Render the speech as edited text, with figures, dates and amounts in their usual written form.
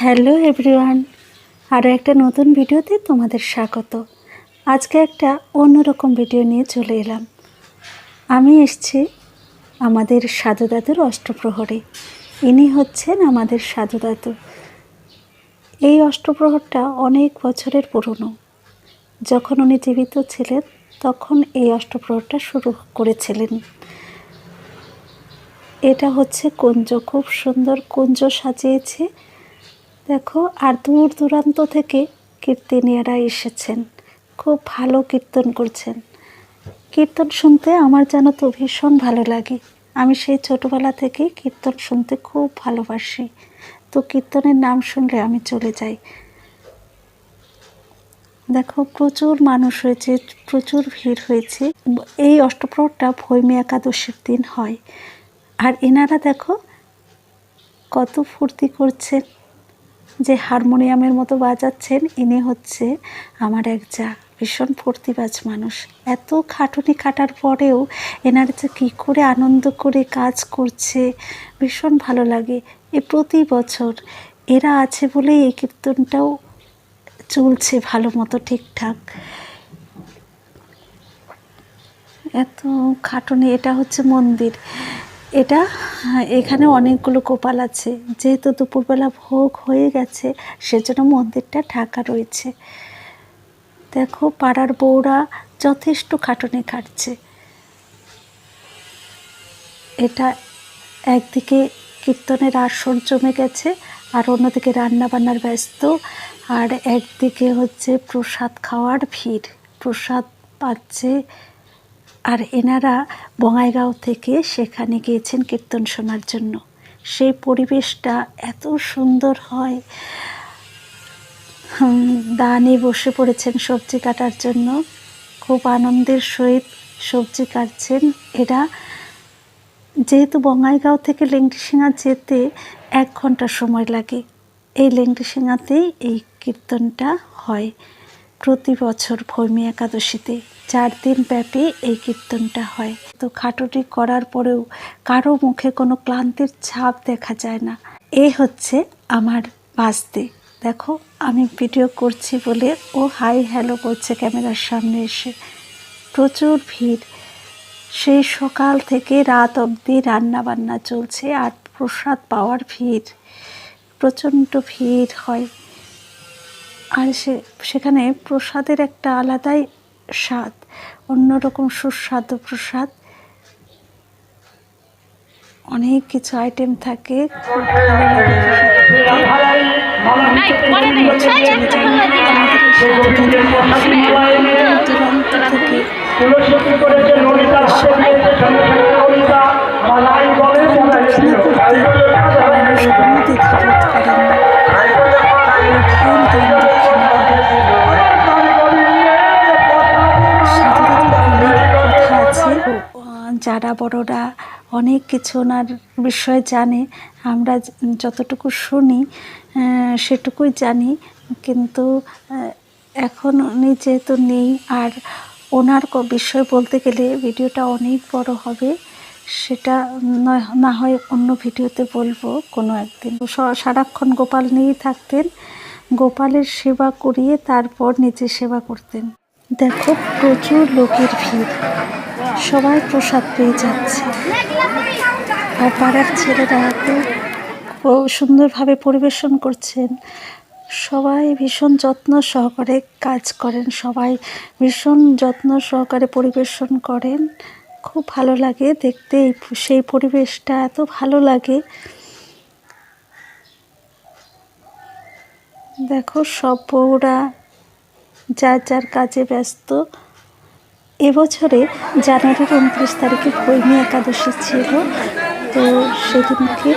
Hello everyone, আরও একটা নতুন ভিডিওতে তোমাদের স্বাগত। আজকে একটা অন্যরকম ভিডিও নিয়ে চলে এলাম। আমি এসেছি আমাদের সাধু দাদুর অষ্টপ্রহরে। ইনি হচ্ছেন আমাদের সাধু দাদু। এই অষ্টপ্রহরটা অনেক বছরের পুরনো। যখন উনি জীবিত ছিলেন তখন এই অষ্টপ্রহরটা শুরু করেছিলেন। এটা হচ্ছে কুঞ্জ, খুব সুন্দর কুঞ্জ সাজিয়েছে দেখো। আর দূর দূরান্ত থেকে কীর্তনীয়রা এসেছেন, খুব ভালো কীর্তন করছেন। কীর্তন শুনতে আমার জানো তো ভীষণ ভালো লাগে। আমি সেই ছোটোবেলা থেকেই কীর্তন শুনতে খুব ভালোবাসি। তো কীর্তনের নাম শুনলে আমি চলে যাই। দেখো প্রচুর মানুষ হয়েছে, প্রচুর ভিড় হয়েছে। এই অষ্টপ্রহরটা ভৈমী একাদশীর দিন হয়। আর এনারা দেখো কত ফুর্তি করছেন, যে হারমোনিয়ামের মতো বাজাচ্ছেন। ইনি হচ্ছে আমার এক যা, ভীষণ ফুর্তিবাজ মানুষ। এত খাটুনি খাটার পরেও এনারা যে কী করে আনন্দ করে কাজ করছে, ভীষণ ভালো লাগে। প্রতি বছর এরা আছে বলেই এই কীর্তনটাও চলছে ভালো মতো ঠিকঠাক। এত খাটুনি। এটা হচ্ছে মন্দির। এখানে অনেকগুলো গোপাল আছে। যেহেতু দুপুরবেলা ভোগ হয়ে গেছে সেজন্য মন্দিরটা ঢাকা রয়েছে। দেখো পাড়ার বউরা যথেষ্ট খাটুনি খাটছে। এটা একদিকে কীর্তনের আসর জমে গেছে, আর অন্যদিকে রান্না বান্নার ব্যস্ত, আর একদিকে হচ্ছে প্রসাদ খাওয়ার ভিড়। প্রসাদ পাচ্ছে। আর এনারা বঙ্গাইগাঁও থেকে সেখানে গিয়েছেন কীর্তন শোনার জন্য। সেই পরিবেশটা এত সুন্দর হয়। দানে বসে পড়েছেন সবজি কাটার জন্য, খুব আনন্দের সহিত সবজি কাটছেন এরা। যেহেতু বঙ্গাইগাঁও থেকে লেংটিসিঙা যেতে 1 ঘন্টা সময় লাগে, এই লেংটিসিঙাতেই এই কীর্তনটা হয় প্রতি বছর ভৈমী একাদশীতে। 4 দিন ব্যাপী এই কীর্তনটা হয়। তো খাটুনি করার পরেও কারো মুখে কোনো ক্লান্তির ছাপ দেখা যায় না। এই হচ্ছে আমার ভাস্তে। দেখো আমি ভিডিও করছি বলে ও হাই হ্যালো করছে ক্যামেরার সামনে এসে। প্রচুর ভিড়, সেই সকাল থেকে রাত অবধি রান্না বান্না চলছে, আর প্রসাদ পাওয়ার ভিড়, প্রচণ্ড ভিড় হয়। আর সেখানে প্রসাদের একটা আলাদাই স্বাদ, অন্যরকম সুস্বাদু প্রসাদ। অনেক কিছু আইটেম থাকে, খুব ভালো লাগে দূরান্ত থেকে দক্ষিণা করতে মানুষ কোনো দ্বিধাবোধ করেন না। যারা বড়রা অনেক কিছু ওনার বিষয়ে জানে, আমরা যতটুকু শুনি সেটুকুই জানি। কিন্তু এখন উনি যেহেতু নেই, আর ওনার বিষয় বলতে গেলে ভিডিওটা অনেক বড় হবে। সেটা না হয় অন্য ভিডিওতে বলবো কোনো একদিন। সারাক্ষণ গোপাল নিয়েই থাকতেন, গোপালের সেবা করিয়ে তারপর নিজে সেবা করতেন। দেখো প্রচুর লোকের ভিড়, সবাই প্রসাদ পেয়ে যাচ্ছে। আর পাড়ার ছেলেরা খুব সুন্দরভাবে পরিবেশন করছেন। সবাই ভীষণ যত্ন সহকারে কাজ করেন, সবাই ভীষণ যত্ন সহকারে পরিবেশন করেন। খুব ভালো লাগে দেখতে, সেই পরিবেশটা এত ভালো লাগে। দেখো সব বউরা যার যার কাজে ব্যস্ত। এবছরে জানুয়ারির 29 তারিখে ভৈমী একাদশী ছিল। তো সেদিনকে